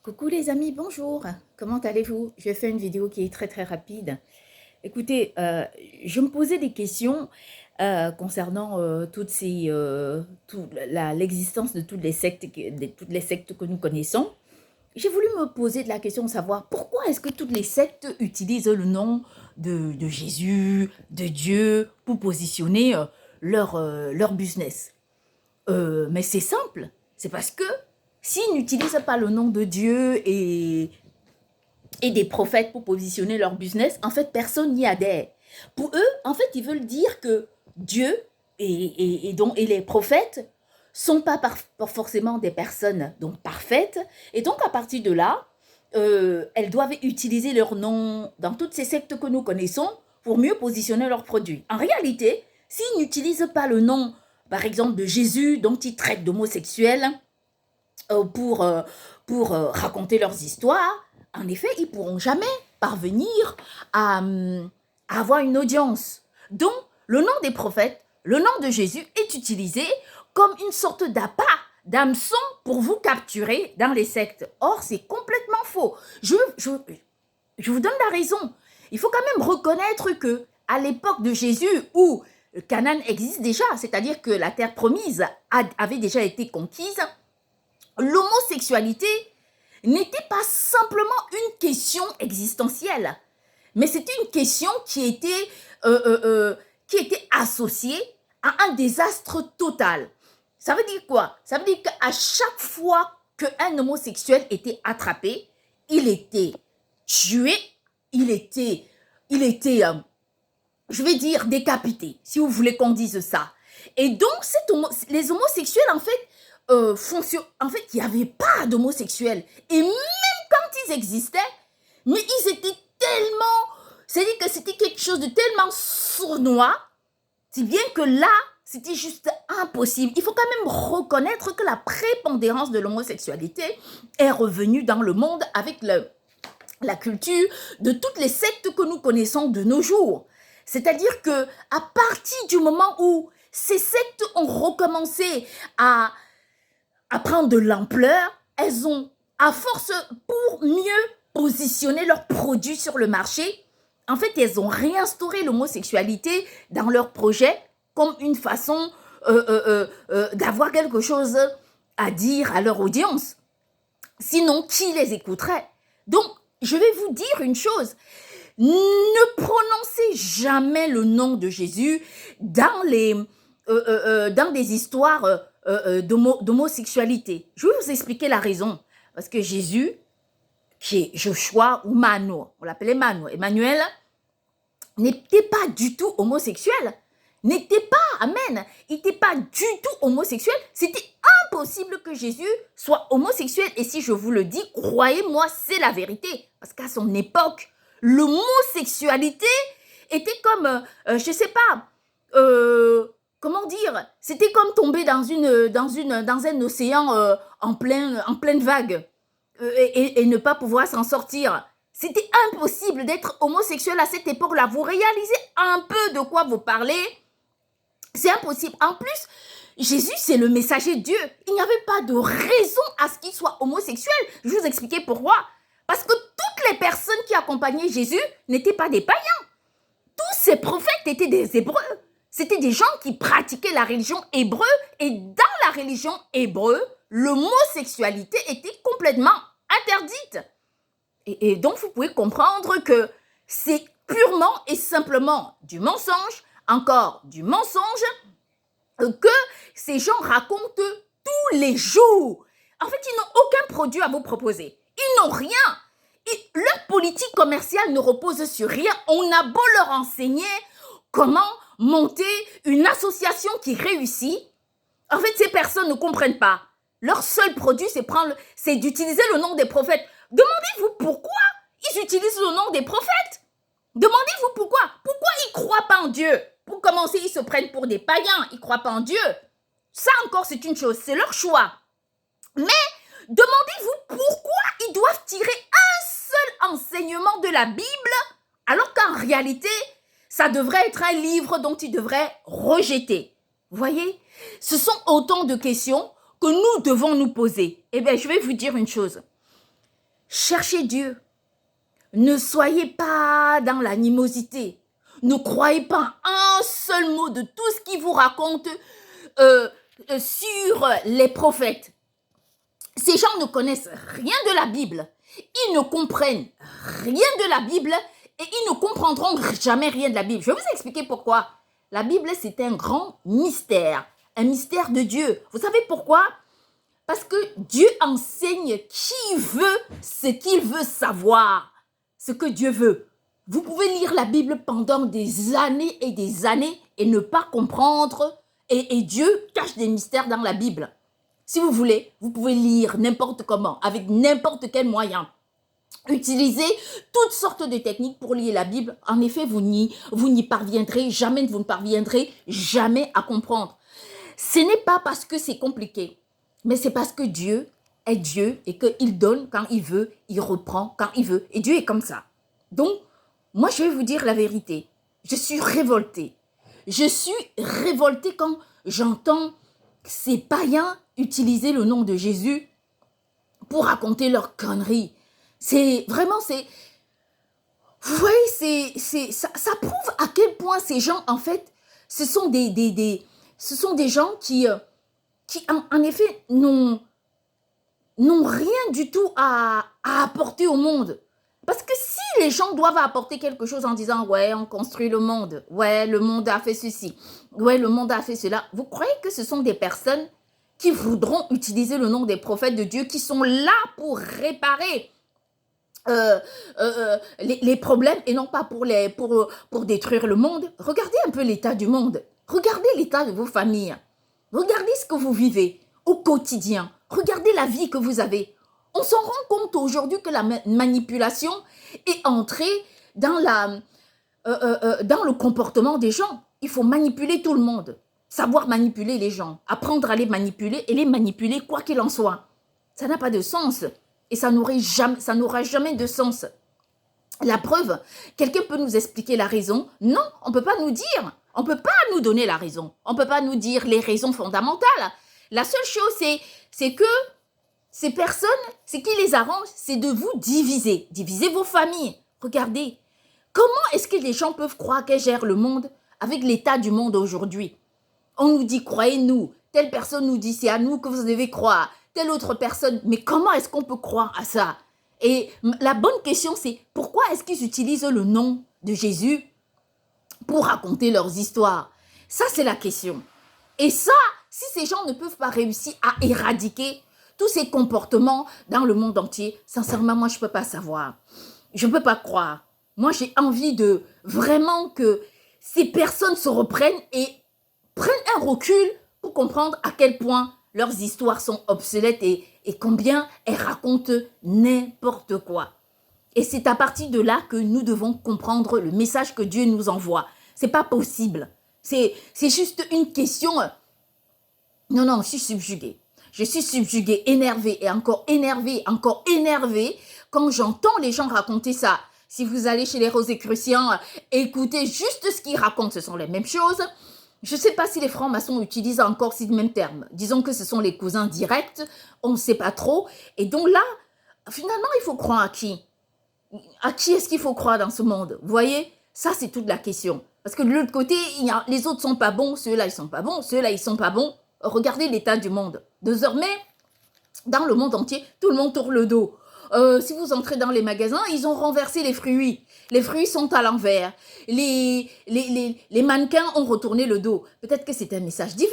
Coucou les amis, bonjour. Comment allez-vous? Je vais faire une vidéo qui est très rapide. Écoutez, je me posais des questions concernant l'existence de toutes les sectes, toutes les sectes que nous connaissons. J'ai voulu me poser de la question de savoir pourquoi est-ce que toutes les sectes utilisent le nom de Jésus, de Dieu pour positionner leur business. Mais c'est simple, c'est parce que s'ils n'utilisent pas le nom de Dieu et des prophètes pour positionner leur business, en fait, personne n'y adhère. Pour eux, en fait, ils veulent dire que Dieu et les prophètes sont pas forcément des personnes donc parfaites, et donc à partir de là, elles doivent utiliser leur nom dans toutes ces sectes que nous connaissons pour mieux positionner leurs produits. En réalité, s'ils n'utilisent pas le nom, par exemple, de Jésus, dont ils traitent d'homosexuels, pour raconter leurs histoires, en effet, ils ne pourront jamais parvenir à avoir une audience. Donc, le nom des prophètes, le nom de Jésus est utilisé comme une sorte d'appât, d'hameçon pour vous capturer dans les sectes. Or, c'est complètement faux. Je vous donne la raison. Il faut quand même reconnaître que à l'époque de Jésus, où Canaan existe déjà, c'est-à-dire que la terre promise avait déjà été conquise, l'homosexualité n'était pas simplement une question existentielle, mais c'était une question qui était associée à un désastre total. Ça veut dire quoi? Ça veut dire qu'à chaque fois qu'un homosexuel était attrapé, il était tué, il était je vais dire décapité, si vous voulez qu'on dise ça. Et donc, les homosexuels, en fait, il n'y avait pas d'homosexuels. Et même quand ils existaient, mais ils étaient tellement... C'est-à-dire que c'était quelque chose de tellement sournois, si bien que là, c'était juste impossible. Il faut quand même reconnaître que la prépondérance de l'homosexualité est revenue dans le monde avec la culture de toutes les sectes que nous connaissons de nos jours. C'est-à-dire que à partir du moment où ces sectes ont recommencé à prendre de l'ampleur, elles ont, à force, pour mieux positionner leurs produits sur le marché, en fait, elles ont réinstauré l'homosexualité dans leurs projets comme une façon d'avoir quelque chose à dire à leur audience. Sinon, qui les écouterait? Donc, je vais vous dire une chose. Ne prononcez jamais le nom de Jésus dans des histoires d'homosexualité. Je vais vous expliquer la raison. Parce que Jésus, qui est Joshua ou Manu, on l'appelait Manu, Emmanuel, n'était pas du tout homosexuel. N'était pas, amen, il n'était pas du tout homosexuel. C'était impossible que Jésus soit homosexuel. Et si je vous le dis, croyez-moi, c'est la vérité. Parce qu'à son époque, l'homosexualité était comme, je sais pas, comment dire, c'était comme tomber dans un océan en pleine vague et ne pas pouvoir s'en sortir. C'était impossible d'être homosexuel à cette époque-là. Vous réalisez un peu de quoi vous parlez? C'est impossible. En plus, Jésus, c'est le messager de Dieu. Il n'y avait pas de raison à ce qu'il soit homosexuel. Je vais vous expliquer pourquoi. Parce que toutes les personnes qui accompagnaient Jésus n'étaient pas des païens. Tous ces prophètes étaient des Hébreux. C'était des gens qui pratiquaient la religion hébreu. Et dans la religion hébreu, l'homosexualité était complètement interdite. Et donc, vous pouvez comprendre que c'est purement et simplement du mensonge, encore du mensonge, que ces gens racontent tous les jours. En fait, ils n'ont aucun produit à vous proposer. Ils n'ont rien. Et leur politique commerciale ne repose sur rien. On a beau leur enseigner comment monter une association qui réussit. En fait, ces personnes ne comprennent pas. Leur seul produit, c'est d'utiliser le nom des prophètes. Demandez-vous pourquoi ils utilisent le nom des prophètes. Demandez-vous pourquoi. Pourquoi ils ne croient pas en Dieu? Pour commencer, ils se prennent pour des païens. Ils ne croient pas en Dieu. Ça encore, c'est une chose. C'est leur choix. Mais demandez-vous pourquoi ils doivent tirer un seul enseignement de la Bible, alors qu'en réalité, ça devrait être un livre dont ils devraient rejeter. Vous voyez? Ce sont autant de questions que nous devons nous poser. Eh bien, je vais vous dire une chose. Cherchez Dieu. Ne soyez pas dans l'animosité. Ne croyez pas un seul mot de tout ce qu'il vous raconte sur les prophètes. Ces gens ne connaissent rien de la Bible. Ils ne comprennent rien de la Bible et ils ne comprendront jamais rien de la Bible. Je vais vous expliquer pourquoi. La Bible, c'est un grand mystère, un mystère de Dieu. Vous savez pourquoi? Parce que Dieu enseigne qui veut ce qu'il veut savoir, ce que Dieu veut. Vous pouvez lire la Bible pendant des années et ne pas comprendre. Et Dieu cache des mystères dans la Bible. Si vous voulez, vous pouvez lire n'importe comment, avec n'importe quel moyen. Utilisez toutes sortes de techniques pour lire la Bible. En effet, vous n'y parviendrez jamais, vous ne parviendrez jamais à comprendre. Ce n'est pas parce que c'est compliqué, mais c'est parce que Dieu est Dieu et qu'il donne quand il veut, il reprend quand il veut. Et Dieu est comme ça. Donc, moi, je vais vous dire la vérité. Je suis révoltée. Je suis révoltée quand j'entends ces païens utiliser le nom de Jésus pour raconter leurs conneries. C'est vraiment, vous voyez, ça prouve à quel point ces gens, en fait, ce sont des gens qui en effet, n'ont rien du tout à apporter au monde. Parce que si les gens doivent apporter quelque chose en disant « Ouais, on construit le monde. Ouais, le monde a fait ceci. Ouais, le monde a fait cela. » Vous croyez que ce sont des personnes qui voudront utiliser le nom des prophètes de Dieu qui sont là pour réparer les problèmes et non pas pour détruire le monde? Regardez un peu l'état du monde. Regardez l'état de vos familles. Regardez ce que vous vivez au quotidien. Regardez la vie que vous avez. On s'en rend compte aujourd'hui que la manipulation est entrée dans, dans le comportement des gens. Il faut manipuler tout le monde. Savoir manipuler les gens. Apprendre à les manipuler et les manipuler quoi qu'il en soit. Ça n'a pas de sens. Et ça n'aura jamais de sens. La preuve, quelqu'un peut nous expliquer la raison? Non, on ne peut pas nous dire. On ne peut pas nous donner la raison. On ne peut pas nous dire les raisons fondamentales. La seule chose, c'est que ces personnes, ce qui les arrange, c'est de vous diviser. Diviser vos familles. Regardez, comment est-ce que les gens peuvent croire qu'elles gèrent le monde avec l'état du monde aujourd'hui? On nous dit, croyez-nous. Telle personne nous dit, c'est à nous que vous devez croire. Telle autre personne. Mais comment est-ce qu'on peut croire à ça? Et la bonne question, c'est pourquoi est-ce qu'ils utilisent le nom de Jésus pour raconter leurs histoires? Ça, c'est la question. Et ça, si ces gens ne peuvent pas réussir à éradiquer tous ces comportements dans le monde entier, sincèrement, moi, je ne peux pas savoir. Je ne peux pas croire. Moi, j'ai envie de vraiment que ces personnes se reprennent et prennent un recul pour comprendre à quel point leurs histoires sont obsolètes et combien elles racontent n'importe quoi. Et c'est à partir de là que nous devons comprendre le message que Dieu nous envoie. C'est pas possible. C'est juste une question. Non, non, je suis subjuguée. Je suis subjuguée, énervée et encore énervée quand j'entends les gens raconter ça. Si vous allez chez les Rosicruciens, écoutez juste ce qu'ils racontent, ce sont les mêmes choses. Je ne sais pas si les francs-maçons utilisent encore ces mêmes termes. Disons que ce sont les cousins directs, on ne sait pas trop. Et donc là, finalement, il faut croire à qui? À qui est-ce qu'il faut croire dans ce monde? Vous voyez? Ça, c'est toute la question. Parce que de l'autre côté, les autres ne sont pas bons, ceux-là, ils ne sont pas bons, ceux-là, ils ne sont pas bons. Regardez l'état du monde. Désormais, dans le monde entier, tout le monde tourne le dos. Si vous entrez dans les magasins, ils ont renversé les fruits. Les fruits sont à l'envers. Les mannequins ont retourné le dos. Peut-être que c'est un message divin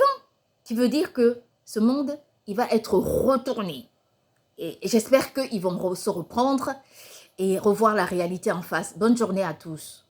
qui veut dire que ce monde, il va être retourné. Et j'espère qu'ils vont se reprendre et revoir la réalité en face. Bonne journée à tous.